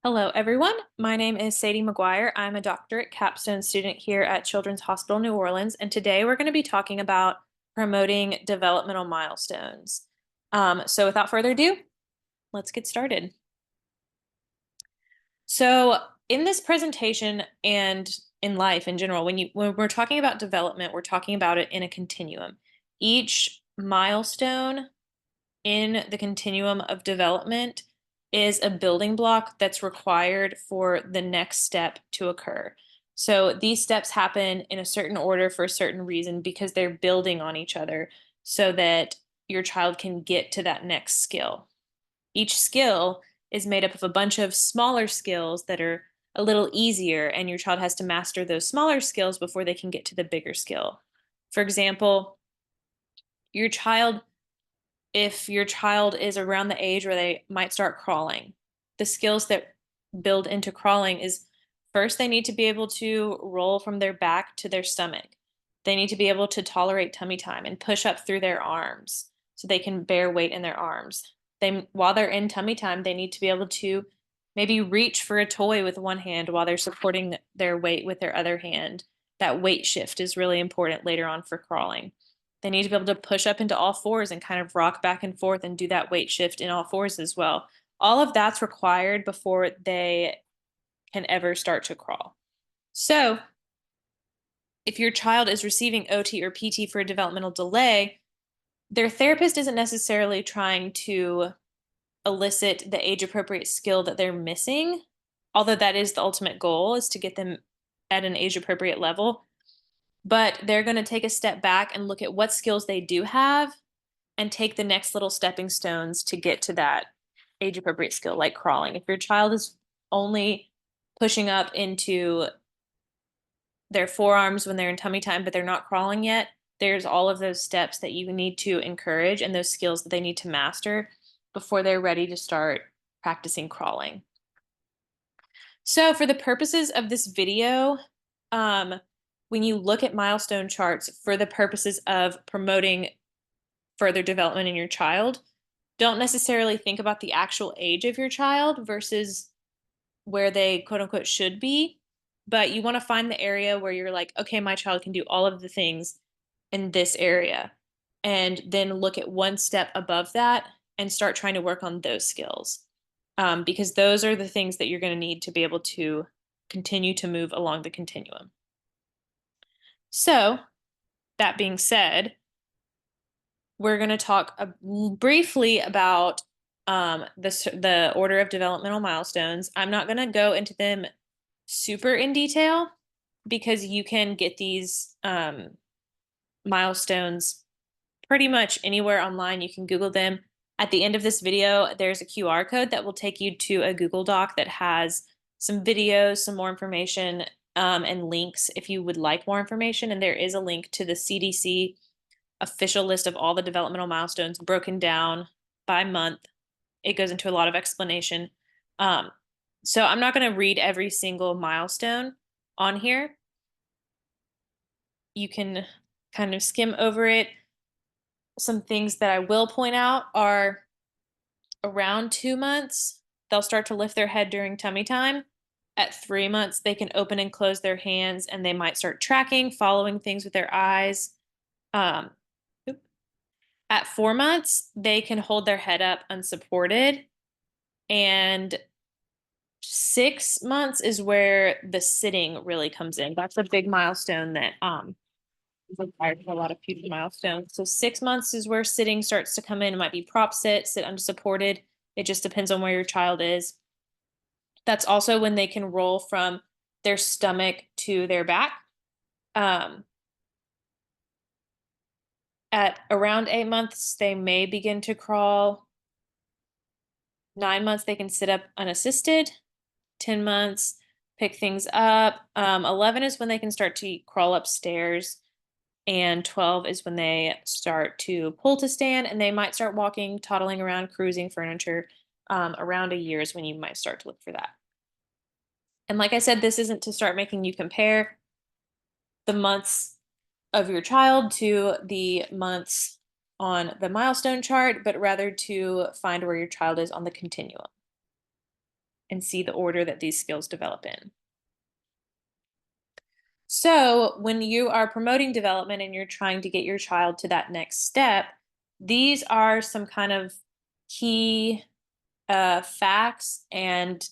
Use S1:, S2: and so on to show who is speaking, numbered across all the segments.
S1: Hello, everyone. My name is Sadie McGuire. I'm a doctorate capstone student here at Children's Hospital New Orleans, and today we're going to be talking about promoting developmental milestones. So, without further ado, let's get started. So, in this presentation and in life in general, when we're talking about development, we're talking about it in a continuum. Each milestone in the continuum of development is a building block that's required for the next step to occur. So these steps happen in a certain order for a certain reason because they're building on each other so that your child can get to that next skill. Each skill is made up of a bunch of smaller skills that are a little easier, and your child has to master those smaller skills before they can get to the bigger skill. For example, your child if your child is around the age where they might start crawling, the skills that build into crawling is first, they need to be able to roll from their back to their stomach. They need to be able to tolerate tummy time and push up through their arms so they can bear weight in their arms. While they're in tummy time, they need to be able to maybe reach for a toy with one hand while they're supporting their weight with their other hand. That weight shift is really important later on for crawling. They need to be able to push up into all fours and kind of rock back and forth and do that weight shift in all fours as well. All of that's required before they can ever start to crawl. So, if your child is receiving OT or PT for a developmental delay, their therapist isn't necessarily trying to elicit the age appropriate skill that they're missing, although that is the ultimate goal is to get them at an age appropriate level. But they're going to take a step back and look at what skills they do have and take the next little stepping stones to get to that age appropriate skill, like crawling. If your child is only pushing up into their forearms when they're in tummy time, but they're not crawling yet, there's all of those steps that you need to encourage and those skills that they need to master before they're ready to start practicing crawling. So, for the purposes of this video, um, when you look at milestone charts for the purposes of promoting further development in your child, don't necessarily think about the actual age of your child versus where they quote unquote should be, but you want to find the area where you're like, okay, my child can do all of the things in this area. And then look at one step above that and start trying to work on those skills. Because those are the things that you're going to need to be able to continue to move along the continuum. So, that being said, we're going to talk briefly about the order of developmental milestones. I'm not going to go into them super in detail because you can get these milestones pretty much anywhere online. You can Google them. At the end of this video, there's a QR code that will take you to a Google Doc that has some videos, some more information, and links if you would like more information. And there is a link to the CDC official list of all the developmental milestones broken down by month. It goes into a lot of explanation. So I'm not going to read every single milestone on here. You can kind of skim over it. Some things that I will point out are around 2 months, they'll start to lift their head during tummy time. At 3 months, they can open and close their hands and they might start tracking, following things with their eyes. Um, At 4 months, they can hold their head up unsupported. And 6 months is where the sitting really comes in. That's a big milestone that is required for a lot of future milestones. So 6 months is where sitting starts to come in. It might be prop sit unsupported. It just depends on where your child is. That's also when they can roll from their stomach to their back. At around 8 months, they may begin to crawl. 9 months, they can sit up unassisted. 10 months, pick things up. 11 is when they can start to crawl upstairs. And 12 is when they start to pull to stand and they might start walking, toddling around, cruising furniture. Around a year is when you might start to look for that. And like I said, this isn't to start making you compare the months of your child to the months on the milestone chart, but rather to find where your child is on the continuum. and see the order that these skills develop in. So, when you are promoting development and you're trying to get your child to that next step, these are some kind of key facts and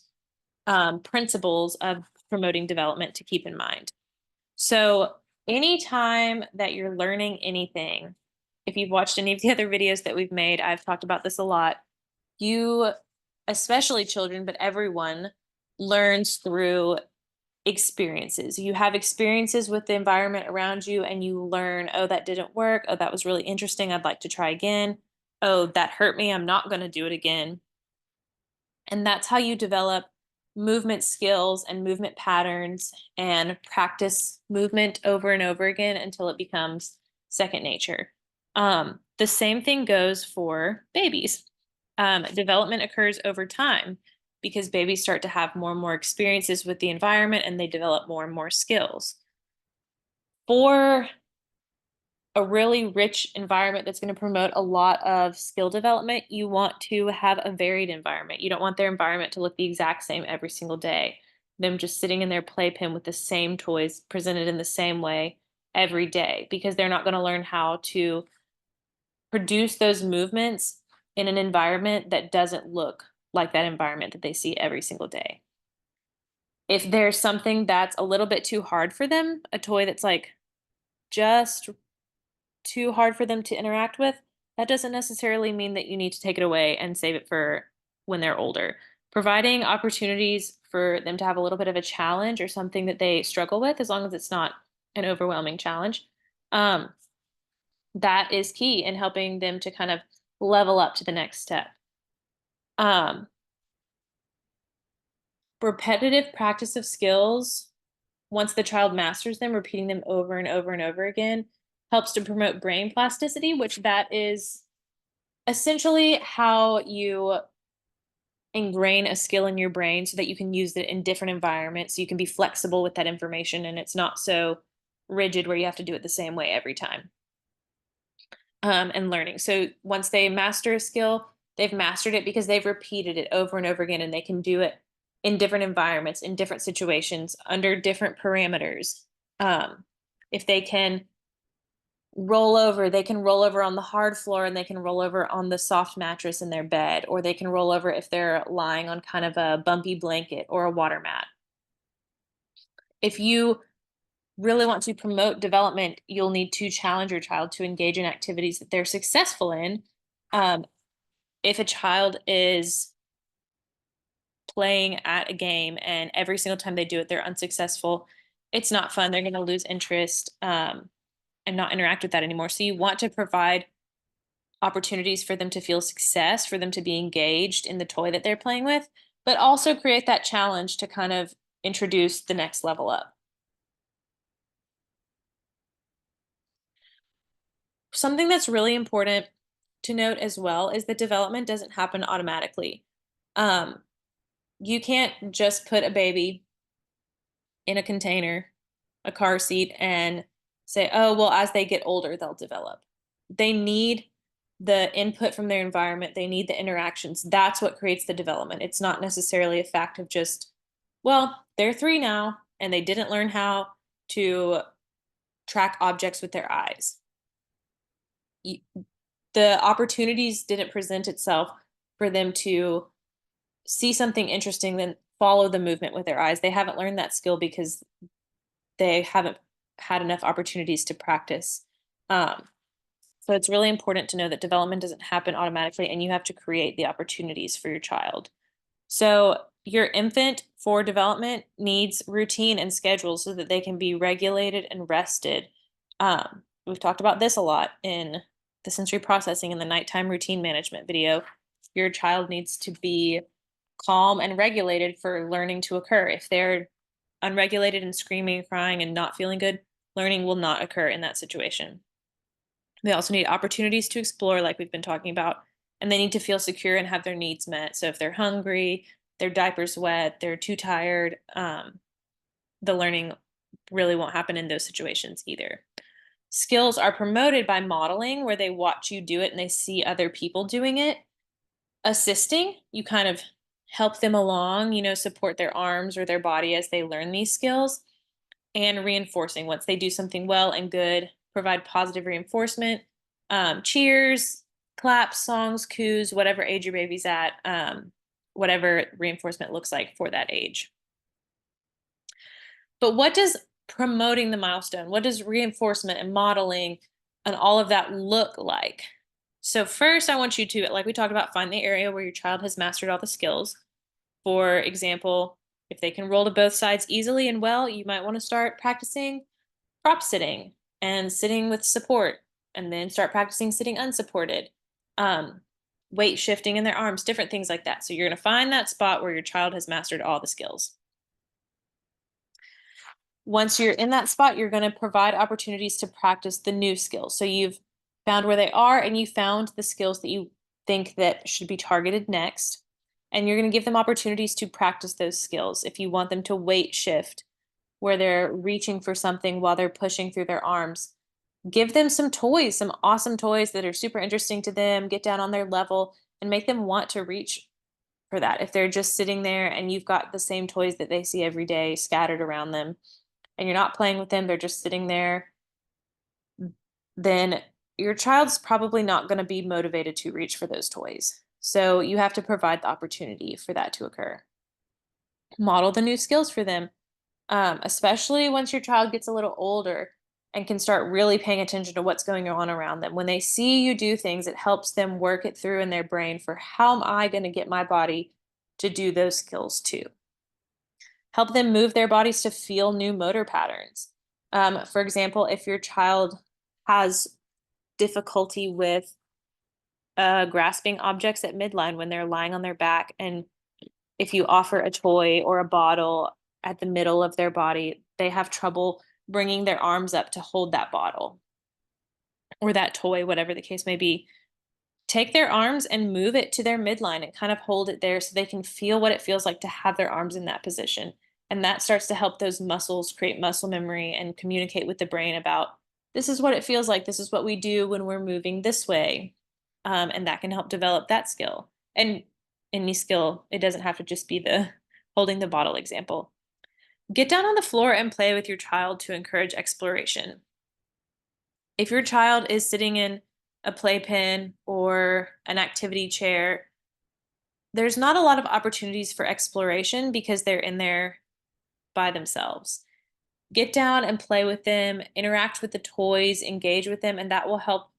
S1: principles of promoting development to keep in mind. So, anytime that you're learning anything, if you've watched any of the other videos that we've made, I've talked about this a lot. You, especially children, but everyone, learns through experiences. You have experiences with the environment around you, and you learn, oh, that didn't work. Oh, that was really interesting. I'd like to try again. Oh, that hurt me. I'm not going to do it again. And that's how you develop movement skills and movement patterns and practice movement over and over again until it becomes second nature. The same thing goes for babies. Development occurs over time because babies start to have more and more experiences with the environment and they develop more and more skills. For a really rich environment that's going to promote a lot of skill development, you want to have a varied environment. You don't want their environment to look the exact same every single day. Them just sitting in their playpen with the same toys presented in the same way every day, because they're not going to learn how to produce those movements in an environment that doesn't look like that environment that they see every single day. If there's something that's a little bit too hard for them, a toy that's like just too hard for them to interact with, that doesn't necessarily mean that you need to take it away and save it for when they're older. Providing opportunities for them to have a little bit of a challenge or something that they struggle with, as long as it's not an overwhelming challenge, um, that is key in helping them to kind of level up to the next step. Um, Repetitive practice of skills, once the child masters them, repeating them over and over and over again, helps to promote brain plasticity, which that is essentially how you ingrain a skill in your brain so that you can use it in different environments. So you can be flexible with that information and it's not so rigid where you have to do it the same way every time. And learning. So once they master a skill, they've mastered it because they've repeated it over and over again, and they can do it in different environments, in different situations, under different parameters. Um, if they can roll over, they can roll over on the hard floor and they can roll over on the soft mattress in their bed, or they can roll over if they're lying on kind of a bumpy blanket or a water mat. If you really want to promote development, you'll need to challenge your child to engage in activities that they're successful in. Um, if a child is playing at a game and every single time they do it, they're unsuccessful, it's not fun. They're going to lose interest and not interact with that anymore. So you want to provide opportunities for them to feel success, for them to be engaged in the toy that they're playing with, but also create that challenge to kind of introduce the next level up. Something that's really important to note as well is that development doesn't happen automatically. Um, you can't just put a baby in a container, a car seat, and say, oh, well, as they get older, they'll develop. They need the input from their environment, they need the interactions. That's what creates the development. It's not necessarily a fact of just, well, they're 3 now and they didn't learn how to track objects with their eyes. The opportunities didn't present itself for them to see something interesting, then follow the movement with their eyes. They haven't learned that skill because they haven't had enough opportunities to practice. Um, so it's really important to know that development doesn't happen automatically and you have to create the opportunities for your child. So your infant for development needs routine and schedule so that they can be regulated and rested. We've talked about this a lot in the sensory processing and the nighttime routine management video. Your child needs to be calm and regulated for learning to occur. If they're unregulated and screaming, crying, and not feeling good, learning will not occur in that situation. They also need opportunities to explore, like we've been talking about, and they need to feel secure and have their needs met. So if they're hungry, their diaper's wet, they're too tired, the learning really won't happen in those situations either. Skills are promoted by modeling, where they watch you do it and they see other people doing it. Assisting, you kind of help them along, support their arms or their body as they learn these skills, and reinforcing once they do something well and good, provide positive reinforcement, cheers, claps, songs, coos, whatever age your baby's at, whatever reinforcement looks like for that age. But what does promoting the milestone, what does reinforcement and modeling and all of that look like? So, first, I want you to, like we talked about, find the area where your child has mastered all the skills. For example, if they can roll to both sides easily and well, you might want to start practicing prop sitting and sitting with support, and then start practicing sitting unsupported, um, weight shifting in their arms, different things like that. So, you're going to find that spot where your child has mastered all the skills. Once you're in that spot, you're going to provide opportunities to practice the new skills. So you've found where they are and you found the skills that you think that should be targeted next. And you're going to give them opportunities to practice those skills. If you want them to weight shift where they're reaching for something while they're pushing through their arms, give them some toys, some awesome toys that are super interesting to them, get down on their level and make them want to reach for that. If they're just sitting there and you've got the same toys that they see every day scattered around them, and you're not playing with them, they're just sitting there, then your child's probably not going to be motivated to reach for those toys. So you have to provide the opportunity for that to occur. Model the new skills for them, especially once your child gets a little older and can start really paying attention to what's going on around them. When they see you do things, it helps them work it through in their brain for how am I going to get my body to do those skills too. Help them move their bodies to feel new motor patterns. For example, if your child has difficulty with grasping objects at midline when they're lying on their back, and if you offer a toy or a bottle at the middle of their body, they have trouble bringing their arms up to hold that bottle or that toy, whatever the case may be. Take their arms and move it to their midline and kind of hold it there so they can feel what it feels like to have their arms in that position. And that starts to help those muscles create muscle memory and communicate with the brain about this is what it feels like. This is what we do when we're moving this way. And that can help develop that skill. And any skill, it doesn't have to just be the holding the bottle example. Get down on the floor and play with your child to encourage exploration. If your child is sitting in a playpen or an activity chair, there's not a lot of opportunities for exploration because they're in there by themselves. Get down and play with them, interact with the toys, engage with them, and that will help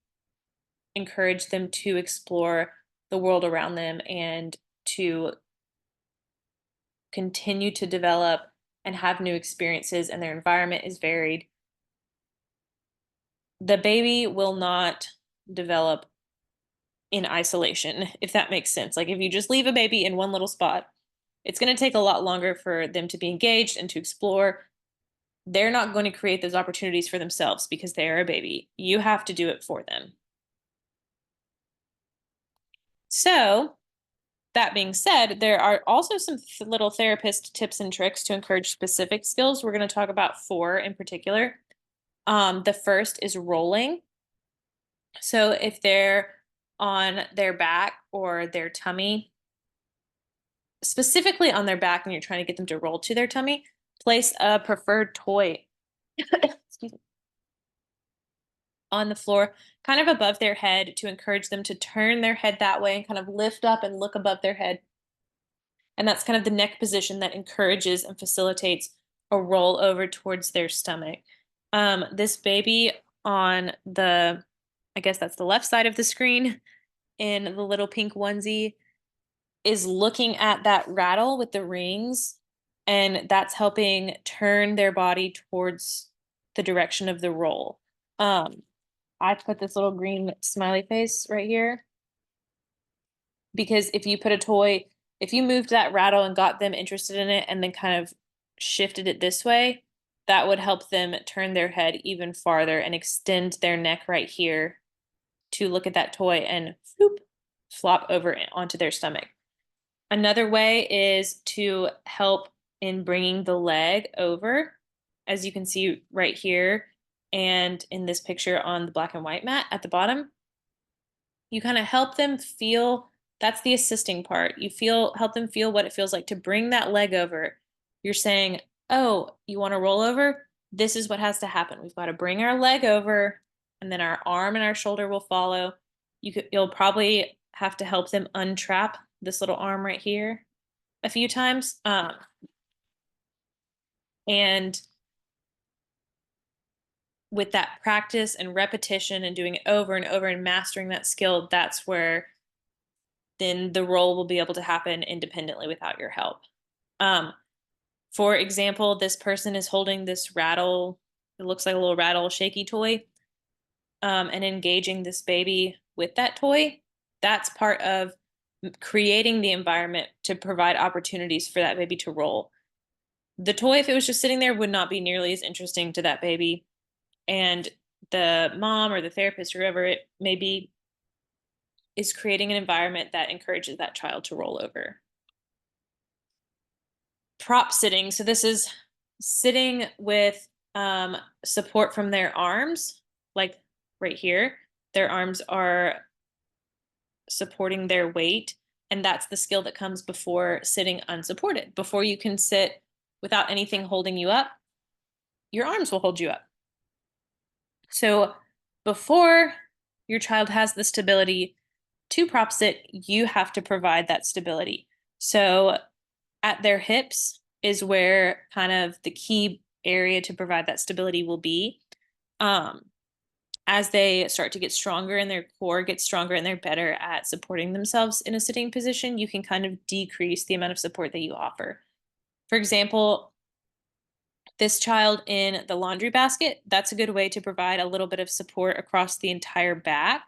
S1: encourage them to explore the world around them and to continue to develop and have new experiences, and their environment is varied. The baby will not develop in isolation, if that makes sense. Like if you just leave a baby in one little spot, it's going to take a lot longer for them to be engaged and to explore. They're not going to create those opportunities for themselves because they are a baby. You have to do it for them. So, that being said, there are also some little therapist tips and tricks to encourage specific skills. We're going to talk about four in particular. The first is rolling. So if they're on their back or their tummy, specifically on their back, and you're trying to get them to roll to their tummy, place a preferred toy excuse me, on the floor, kind of above their head to encourage them to turn their head that way and kind of lift up and look above their head. And that's kind of the neck position that encourages and facilitates a roll over towards their stomach. This baby on the, I guess that's the left side of the screen in the little pink onesie, is looking at that rattle with the rings, and that's helping turn their body towards the direction of the roll. I put this little green smiley face right here because if you put a toy, if you moved that rattle and got them interested in it and then kind of shifted it this way, that would help them turn their head even farther and extend their neck right here to look at that toy and whoop, flop over onto their stomach. Another way is to help in bringing the leg over, as you can see right here and in this picture on the black and white mat at the bottom. You kind of help them feel That's the assisting part. Help them feel what it feels like to bring that leg over. You're saying, "Oh, you want to roll over? This is what has to happen. We've got to bring our leg over, and then our arm and our shoulder will follow." You'll probably have to help them untrap this little arm right here a few times. And with that practice and repetition and doing it over and over and mastering that skill, that's where then the roll will be able to happen independently without your help. Um, for example, this person is holding this rattle, it looks like a little rattle shaky toy, and engaging this baby with that toy. That's part of creating the environment to provide opportunities for that baby to roll. The toy, if it was just sitting there, would not be nearly as interesting to that baby. And the mom or the therapist, or whoever it may be, is creating an environment that encourages that child to roll over. Prop sitting. So this is sitting with support from their arms, like right here. Their arms are supporting their weight. And that's the skill that comes before sitting unsupported. Before you can sit without anything holding you up, your arms will hold you up. So before your child has the stability to prop sit, you have to provide that stability. So at their hips is where kind of the key area to provide that stability will be. As they start to get stronger and their core gets stronger and they're better at supporting themselves in a sitting position, you can kind of decrease the amount of support that you offer. For example, this child in the laundry basket, that's a good way to provide a little bit of support across the entire back.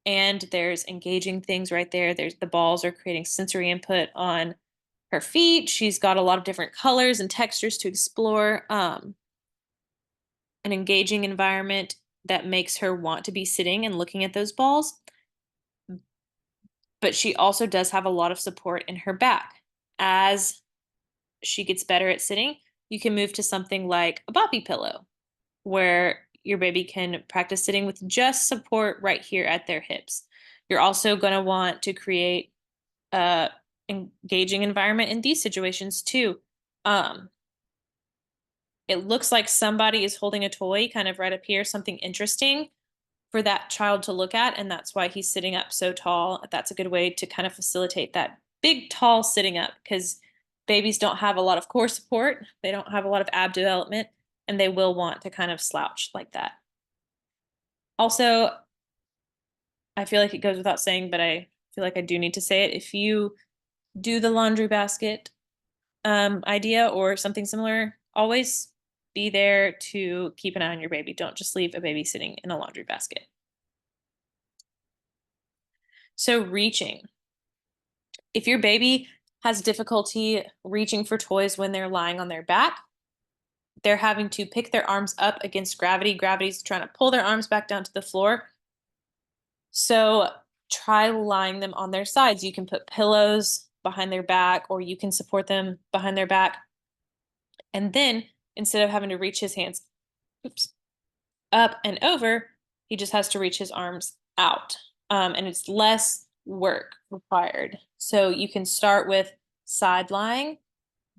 S1: And there's engaging things right there. There's the balls are creating sensory input on her feet. She's got a lot of different colors and textures to explore. An engaging environment that makes her want to be sitting and looking at those balls. But she also does have a lot of support in her back. As she gets better at sitting, you can move to something like a boppy pillow, where your baby can practice sitting with just support right here at their hips. You're also going to want to create a engaging environment in these situations too. Um, it looks like somebody is holding a toy kind of right up here, something interesting for that child to look at, and that's why he's sitting up so tall. That's a good way to kind of facilitate that big, tall sitting up, because babies don't have a lot of core support, they don't have a lot of ab development, and they will want to kind of slouch like that. Also, I feel like it goes without saying, but I feel like I do need to say it. If you do the laundry basket idea or something similar, always be there to keep an eye on your baby. Don't just leave a baby sitting in a laundry basket. So reaching. If your baby has difficulty reaching for toys when they're lying on their back, they're having to pick their arms up against gravity. Gravity's trying to pull their arms back down to the floor. So try lying them on their sides. You can put pillows behind their back, or you can support them behind their back. And then instead of having to reach his hands, oops, up and over, he just has to reach his arms out. And it's less work required. So you can start with side lying,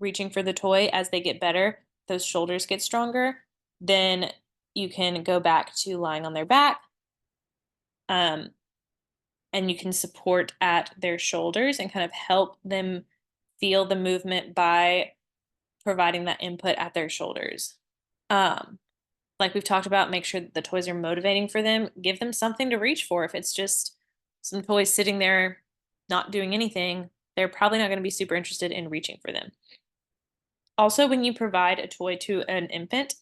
S1: reaching for the toy. As they get better, those shoulders get stronger. Then you can go back to lying on their back. And you can support at their shoulders and kind of help them feel the movement by providing that input at their shoulders. Like we've talked about, make sure that the toys are motivating for them. Give them something to reach for. If it's just some toys sitting there not doing anything, they're probably not going to be super interested in reaching for them. Also, when you provide a toy to an infant,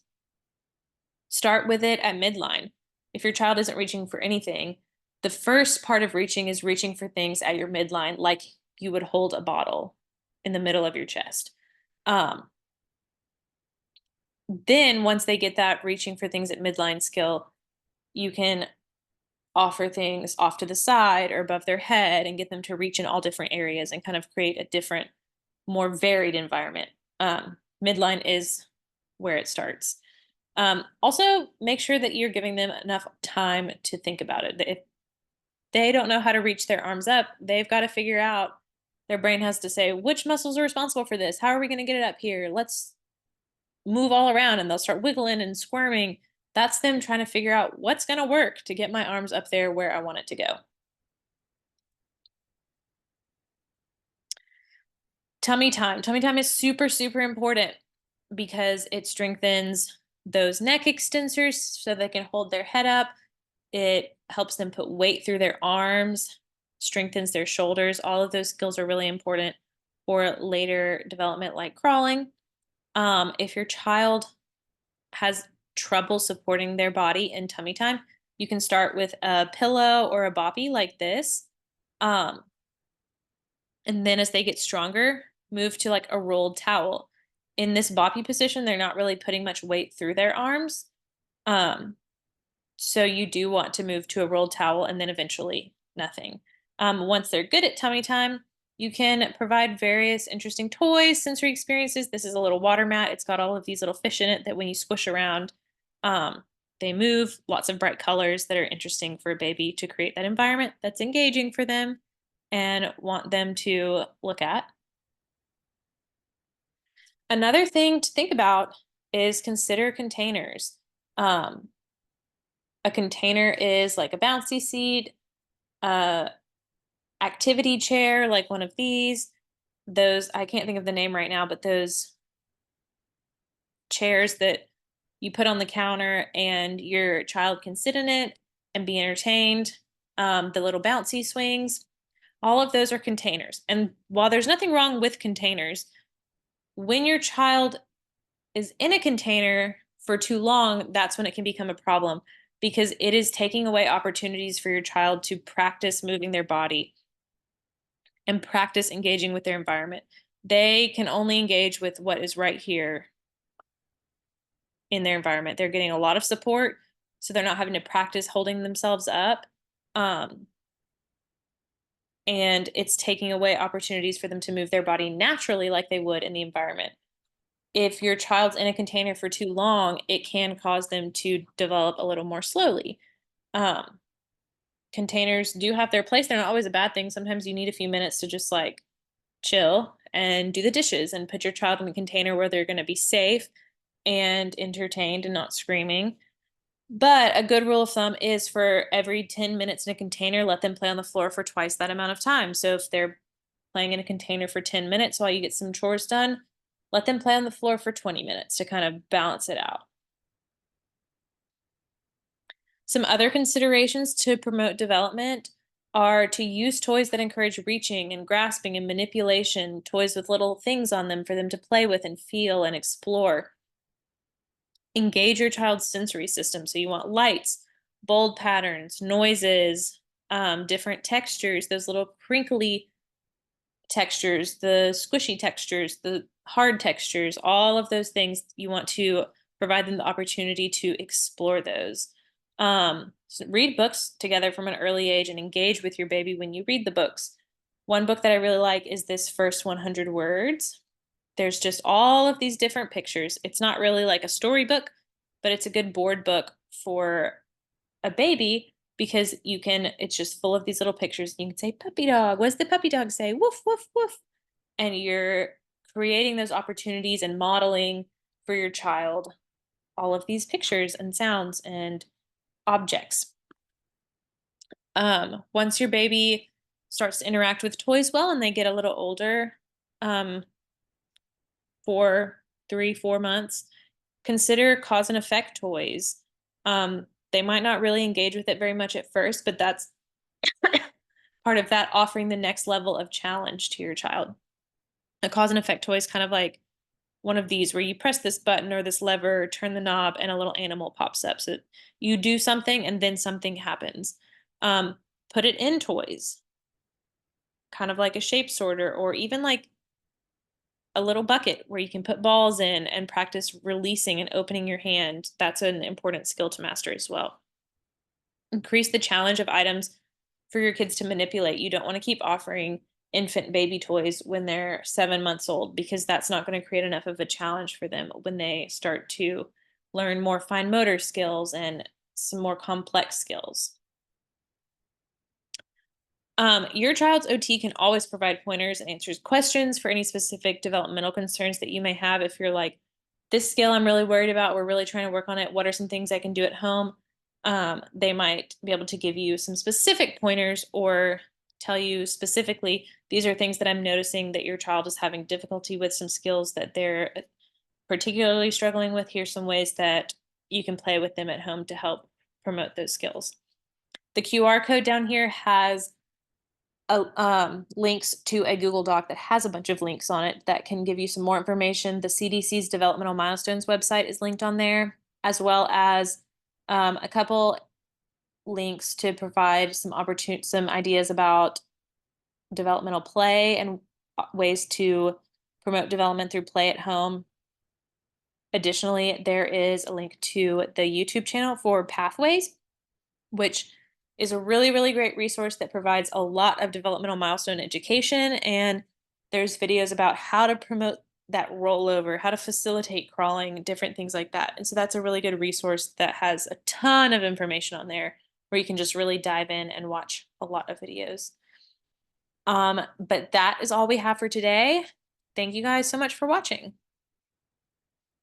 S1: start with it at midline. If your child isn't reaching for anything, the first part of reaching is reaching for things at your midline, like you would hold a bottle in the middle of your chest. Then once they get that reaching for things at midline skill, you can offer things off to the side or above their head and get them to reach in all different areas and kind of create a different, more varied environment. Midline is where it starts. Also, make sure that you're giving them enough time to think about it. They don't know how to reach their arms up. They've got to figure out, their brain has to say, which muscles are responsible for this? How are we going to get it up here? Let's move all around, and they'll start wiggling and squirming. That's them trying to figure out what's going to work to get my arms up there where I want it to go. Tummy time. Tummy time is super, super important because it strengthens those neck extensors so they can hold their head up. It helps them put weight through their arms, strengthens their shoulders. All of those skills are really important for later development, like crawling. If your child has trouble supporting their body in tummy time, you can start with a pillow or a boppy like this. Um, and then as they get stronger, move to like a rolled towel. In this boppy position, they're not really putting much weight through their arms. Um, so you do want to move to a rolled towel and then eventually nothing. Once they're good at tummy time, you can provide various interesting toys, sensory experiences. This is a little water mat. It's got all of these little fish in it that when you squish around, um, they move. Lots of bright colors that are interesting for a baby to create that environment that's engaging for them and want them to look at. Another thing to think about is consider containers. Um, a container is like a bouncy seat, a activity chair, like one of these. Those, I can't think of the name right now, but those chairs that you put on the counter and your child can sit in it and be entertained. The little bouncy swings, all of those are containers. And while there's nothing wrong with containers, when your child is in a container for too long, that's when it can become a problem because it is taking away opportunities for your child to practice moving their body and practice engaging with their environment. They can only engage with what is right here in their environment. They're getting a lot of support, so they're not having to practice holding themselves up. Um, and it's taking away opportunities for them to move their body naturally like they would in the environment. If your child's in a container for too long, it can cause them to develop a little more slowly. Um, Containers do have their place. They're not always a bad thing. Sometimes you need a few minutes to just like chill and do the dishes and put your child in a container where they're going to be safe and entertained and not screaming. But a good rule of thumb is for every 10 minutes in a container, let them play on the floor for twice that amount of time. So if they're playing in a container for 10 minutes while you get some chores done, let them play on the floor for 20 minutes to kind of balance it out. Some other considerations to promote development are to use toys that encourage reaching and grasping and manipulation, toys with little things on them for them to play with and feel and explore. Engage your child's sensory system. So you want lights, bold patterns, noises, different textures, those little crinkly textures, the squishy textures, the hard textures, all of those things you want to provide them the opportunity to explore those. So read books together from an early age and engage with your baby when you read the books. One book that I really like is this First 100 Words. There's just all of these different pictures. It's not really like a storybook, but it's a good board book for a baby because it's just full of these little pictures. You can say, puppy dog. What does the puppy dog say? Woof, woof, woof. And you're creating those opportunities and modeling for your child all of these pictures and sounds and objects. Once your baby starts to interact with toys well and they get a little older, um, 3, 4 months, consider cause and effect toys. They might not really engage with it very much at first, but that's part of that offering the next level of challenge to your child. A cause and effect toy is kind of like one of these where you press this button or this lever, turn the knob, and a little animal pops up. So you do something and then something happens. Put it in toys, kind of like a shape sorter, or even like a little bucket where you can put balls in and practice releasing and opening your hand. That's an important skill to master as well. Increase the challenge of items for your kids to manipulate. You don't want to keep offering infant baby toys when they're 7 months old because that's not going to create enough of a challenge for them when they start to learn more fine motor skills and some more complex skills. Your child's OT can always provide pointers and answers questions for any specific developmental concerns that you may have. If you're like, this skill I'm really worried about, we're really trying to work on it. What are some things I can do at home? They might be able to give you some specific pointers or tell you specifically, these are things that I'm noticing that your child is having difficulty with, some skills that they're particularly struggling with. Here's some ways that you can play with them at home to help promote those skills. The QR code down here has links to a Google Doc that has a bunch of links on it that can give you some more information. The CDC's Developmental Milestones website is linked on there, as well as a couple links to provide some ideas about developmental play and ways to promote development through play at home. Additionally, there is a link to the YouTube channel for Pathways, which is a really, really great resource that provides a lot of developmental milestone education. And there's videos about how to promote that rollover, how to facilitate crawling, different things like that. And so that's a really good resource that has a ton of information on there where you can just really dive in and watch a lot of videos. But that is all we have for today. Thank you guys so much for watching.